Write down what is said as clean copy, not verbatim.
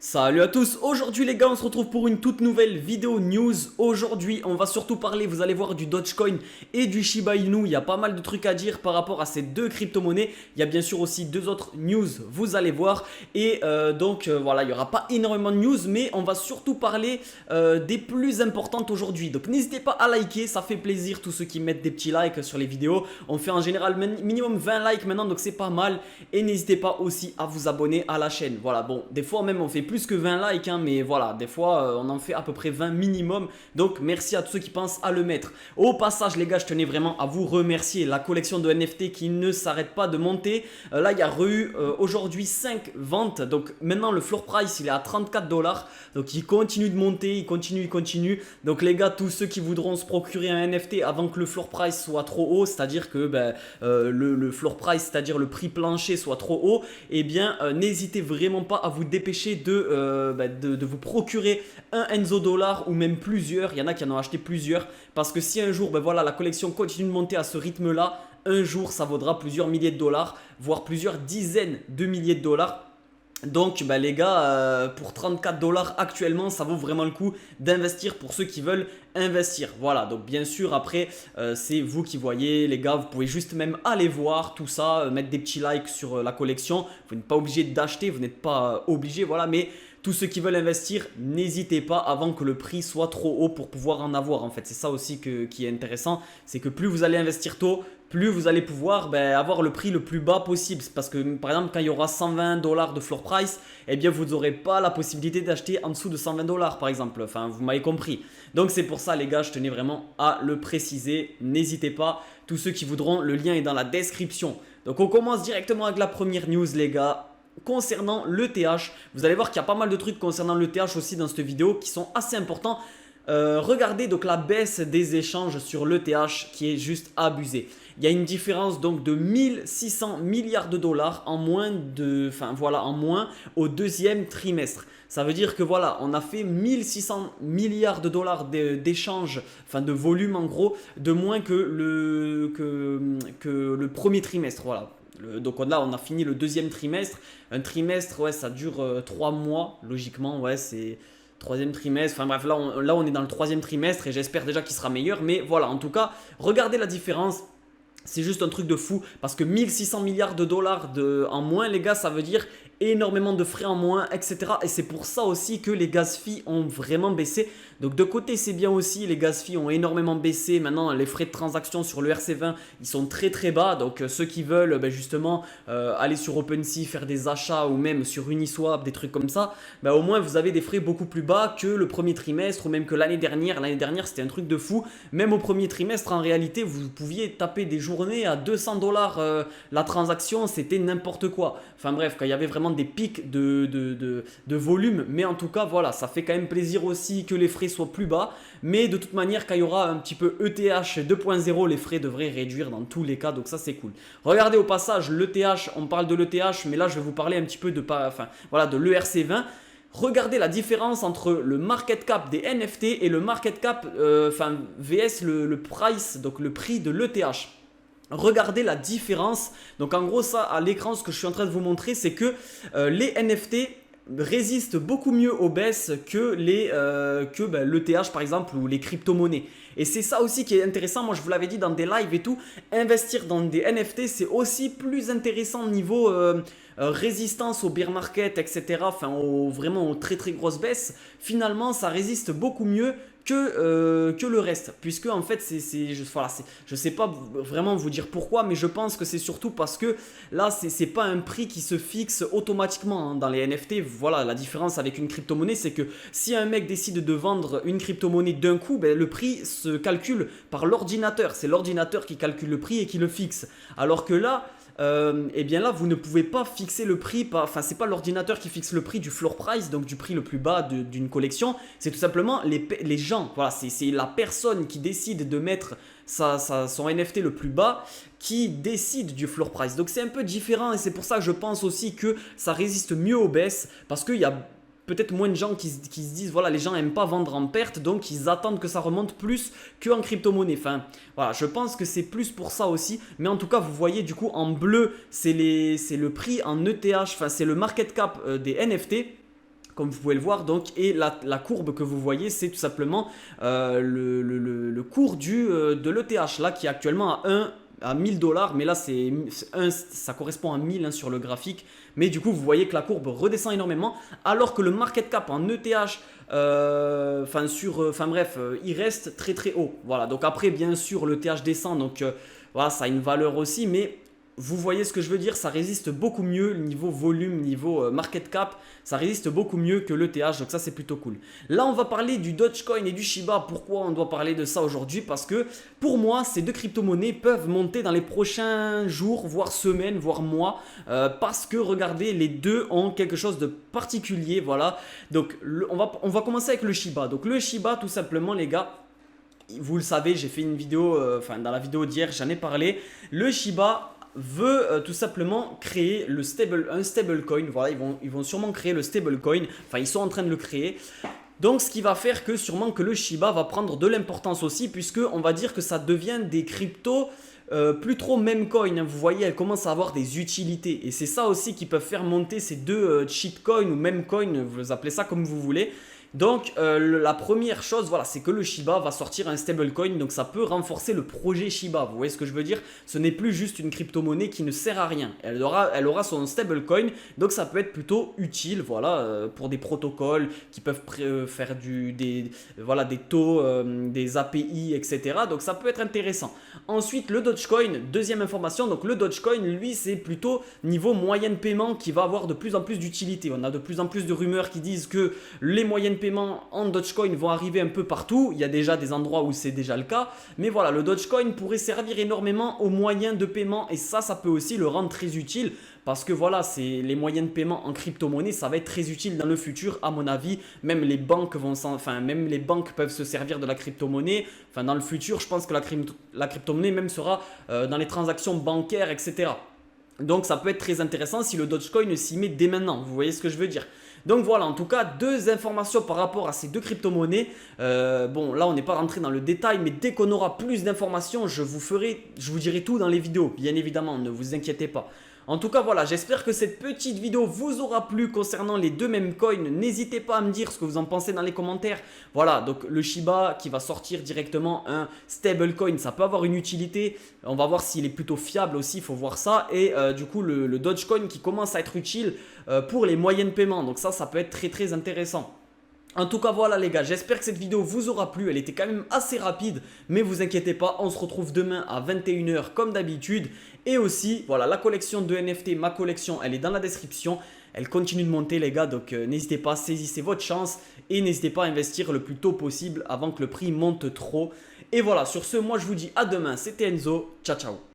Salut à tous, aujourd'hui les gars on se retrouve pour une toute nouvelle vidéo news. Aujourd'hui on va surtout parler, vous allez voir, du Dogecoin et du Shiba Inu. Il y a pas mal de trucs à dire par rapport à ces deux crypto-monnaies. Il y a bien sûr aussi deux autres news, vous allez voir. Et voilà, il n'y aura pas énormément de news, mais on va surtout parler des plus importantes aujourd'hui. Donc n'hésitez pas à liker, ça fait plaisir tous ceux qui mettent des petits likes sur les vidéos. On fait en général minimum 20 likes maintenant, donc c'est pas mal. Et n'hésitez pas aussi à vous abonner à la chaîne. Voilà, bon, des fois même on fait plus que 20 likes, hein, mais voilà, des fois on en fait à peu près 20 minimum. Donc merci à tous ceux qui pensent à le mettre. Au passage les gars, je tenais vraiment à vous remercier. La collection de NFT qui ne s'arrête pas de monter. Là il y a eu aujourd'hui 5 ventes. Donc maintenant le floor price il est à 34 $. Donc il continue de monter, il continue. Donc les gars, tous ceux qui voudront se procurer un NFT avant que le floor price soit trop haut, c'est-à-dire que le floor price, c'est-à-dire le prix plancher soit trop haut, eh bien n'hésitez vraiment pas à vous dépêcher de vous procurer un Enzo Dollar ou même plusieurs. Il y en a qui en ont acheté plusieurs, parce que si un jour voilà, la collection continue de monter à ce rythme là, un jour ça vaudra plusieurs milliers de dollars, voire plusieurs dizaines de milliers de dollars. Donc les gars, pour 34 $ actuellement, ça vaut vraiment le coup d'investir pour ceux qui veulent investir. Voilà, donc bien sûr après c'est vous qui voyez les gars, vous pouvez juste même aller voir tout ça, mettre des petits likes sur la collection. Vous n'êtes pas obligé d'acheter, vous n'êtes pas obligé, voilà, mais tous ceux qui veulent investir, n'hésitez pas avant que le prix soit trop haut pour pouvoir en avoir. En fait, c'est ça aussi qui est intéressant, c'est que plus vous allez investir tôt, plus vous allez pouvoir avoir le prix le plus bas possible. Parce que par exemple, quand il y aura 120 $ de floor price, eh bien vous n'aurez pas la possibilité d'acheter en dessous de 120 $ par exemple. Enfin, vous m'avez compris. Donc c'est pour ça les gars, je tenais vraiment à le préciser. N'hésitez pas, tous ceux qui voudront, le lien est dans la description. Donc on commence directement avec la première news les gars. Concernant l'ETH, vous allez voir qu'il y a pas mal de trucs concernant l'ETH aussi dans cette vidéo qui sont assez importants. Regardez donc la baisse des échanges sur l'ETH qui est juste abusée. Il y a une différence donc de 1600 milliards de dollars en moins au deuxième trimestre. Ça veut dire que voilà, on a fait 1600 milliards de dollars d'échanges, enfin de volume en gros, de moins que le premier trimestre. Voilà. Donc là, on a fini le deuxième trimestre. Un trimestre, ouais, ça dure 3 mois, logiquement, ouais, c'est troisième trimestre. Enfin bref, là, on est dans le troisième trimestre et j'espère déjà qu'il sera meilleur. Mais voilà, en tout cas, regardez la différence. C'est juste un truc de fou parce que 1600 milliards de dollars en moins, les gars, ça veut dire énormément de frais en moins, etc. Et c'est pour ça aussi que les gaz fees ont vraiment baissé. Donc de côté, c'est bien aussi, les gaz fees ont énormément baissé. Maintenant, les frais de transaction sur le RC20, ils sont très bas. Donc ceux qui veulent justement aller sur OpenSea, faire des achats ou même sur Uniswap, des trucs comme ça, au moins vous avez des frais beaucoup plus bas que le premier trimestre ou même que l'année dernière. L'année dernière, c'était un truc de fou. Même au premier trimestre, en réalité, vous pouviez taper des journées à 200 $ la transaction, c'était n'importe quoi. Enfin bref, quand il y avait vraiment des pics de volume, mais en tout cas voilà, ça fait quand même plaisir aussi que les frais soient plus bas, mais de toute manière quand il y aura un petit peu ETH 2.0, les frais devraient réduire dans tous les cas, donc ça c'est cool. Regardez au passage l'ETH, on parle de l'ETH, mais là je vais vous parler un petit peu de l'ERC20. Regardez la différence entre le market cap des NFT et le market cap, VS le price, donc le prix de l'ETH. Regardez la différence. Donc en gros ça à l'écran, ce que je suis en train de vous montrer, c'est que les NFT résistent beaucoup mieux aux baisses que l'ETH par exemple ou les crypto-monnaies. Et c'est ça aussi qui est intéressant, moi je vous l'avais dit dans des lives et tout, investir dans des NFT c'est aussi plus intéressant niveau résistance au bear market, etc. Enfin vraiment aux très grosses baisses. Finalement ça résiste beaucoup mieux que le reste, puisque en fait je sais pas vraiment vous dire pourquoi, mais je pense que c'est surtout parce que là c'est pas un prix qui se fixe automatiquement dans les NFT. Voilà, la différence avec une crypto-monnaie, c'est que si un mec décide de vendre une crypto-monnaie d'un coup, le prix se calcule par l'ordinateur, c'est l'ordinateur qui calcule le prix et qui le fixe, alors que là eh bien là vous ne pouvez pas fixer le prix, c'est pas l'ordinateur qui fixe le prix du floor price, donc du prix le plus bas d'une collection, c'est tout simplement les gens, voilà, c'est la personne qui décide de mettre son NFT le plus bas qui décide du floor price. Donc c'est un peu différent et c'est pour ça que je pense aussi que ça résiste mieux aux baisses, parce qu'il y a peut-être moins de gens qui se disent voilà, les gens n'aiment pas vendre en perte, donc ils attendent que ça remonte plus qu'en crypto-monnaie. Enfin voilà, je pense que c'est plus pour ça aussi, mais en tout cas vous voyez du coup en bleu c'est le prix en ETH, enfin c'est le market cap des NFT. comme vous pouvez le voir. Donc, et la courbe que vous voyez, c'est tout simplement le cours de l'ETH là, qui est actuellement à 1000 dollars, mais là ça correspond à 1000 hein, sur le graphique. Mais du coup, vous voyez que la courbe redescend énormément, alors que le market cap en ETH, il reste très très haut. Voilà. Donc après, bien sûr, l'ETH descend, donc voilà, ça a une valeur aussi, mais vous voyez ce que je veux dire, ça résiste beaucoup mieux, niveau volume, niveau market cap, ça résiste beaucoup mieux que l'ETH, donc ça c'est plutôt cool. Là on va parler du Dogecoin et du Shiba. Pourquoi on doit parler de ça aujourd'hui? Parce que pour moi ces deux crypto-monnaies peuvent monter dans les prochains jours, voire semaines, voire mois, parce que regardez, les deux ont quelque chose de particulier, voilà. Donc on va commencer avec le Shiba. Donc le Shiba, tout simplement les gars, vous le savez, j'ai fait une vidéo, dans la vidéo d'hier j'en ai parlé. Le Shiba veut tout simplement créer un stablecoin. Voilà, ils vont sûrement créer le stablecoin. Enfin, ils sont en train de le créer. Donc, ce qui va faire que sûrement que le Shiba va prendre de l'importance aussi, puisque on va dire que ça devient des cryptos plus trop meme coin. Hein. Vous voyez, elles commencent à avoir des utilités. Et c'est ça aussi qui peuvent faire monter ces deux shitcoins ou meme coin, vous appelez ça comme vous voulez. Donc la première chose, voilà, c'est que le Shiba va sortir un stablecoin, donc ça peut renforcer le projet Shiba. Vous voyez ce que je veux dire? Ce n'est plus juste une crypto-monnaie qui ne sert à rien. Elle aura son stablecoin, donc ça peut être plutôt utile, voilà, pour des protocoles qui peuvent faire des taux, des API, etc. Donc ça peut être intéressant. Ensuite, le Dogecoin, deuxième information, donc le Dogecoin, lui, c'est plutôt niveau moyen de paiement qui va avoir de plus en plus d'utilité. On a de plus en plus de rumeurs qui disent que les moyennes paiements en Dogecoin vont arriver un peu partout. Il y a déjà des endroits où c'est déjà le cas. Mais voilà, le Dogecoin pourrait servir énormément aux moyens de paiement et ça peut aussi le rendre très utile parce que voilà, c'est les moyens de paiement en crypto-monnaie, ça va être très utile dans le futur à mon avis. Même les banques peuvent se servir de la crypto-monnaie. Enfin, dans le futur, je pense que la crypto-monnaie même sera dans les transactions bancaires, etc. Donc ça peut être très intéressant si le Dogecoin s'y met dès maintenant. Vous voyez ce que je veux dire? Donc voilà, en tout cas, deux informations par rapport à ces deux crypto-monnaies. Bon, là, on n'est pas rentré dans le détail, mais dès qu'on aura plus d'informations, je vous dirai tout dans les vidéos, bien évidemment, ne vous inquiétez pas. En tout cas, voilà, j'espère que cette petite vidéo vous aura plu concernant les deux mêmes coins. N'hésitez pas à me dire ce que vous en pensez dans les commentaires. Voilà, donc le Shiba qui va sortir directement un stablecoin, ça peut avoir une utilité. On va voir s'il est plutôt fiable aussi, il faut voir ça. Et du coup, le Dogecoin qui commence à être utile pour les moyens de paiement. Donc ça peut être très très intéressant. En tout cas voilà les gars, j'espère que cette vidéo vous aura plu, elle était quand même assez rapide, mais vous inquiétez pas, on se retrouve demain à 21 h comme d'habitude. Et aussi, voilà, la collection de NFT, ma collection, elle est dans la description, elle continue de monter les gars, donc n'hésitez pas, saisissez votre chance et n'hésitez pas à investir le plus tôt possible avant que le prix monte trop. Et voilà, sur ce, moi je vous dis à demain, c'était Enzo, ciao ciao.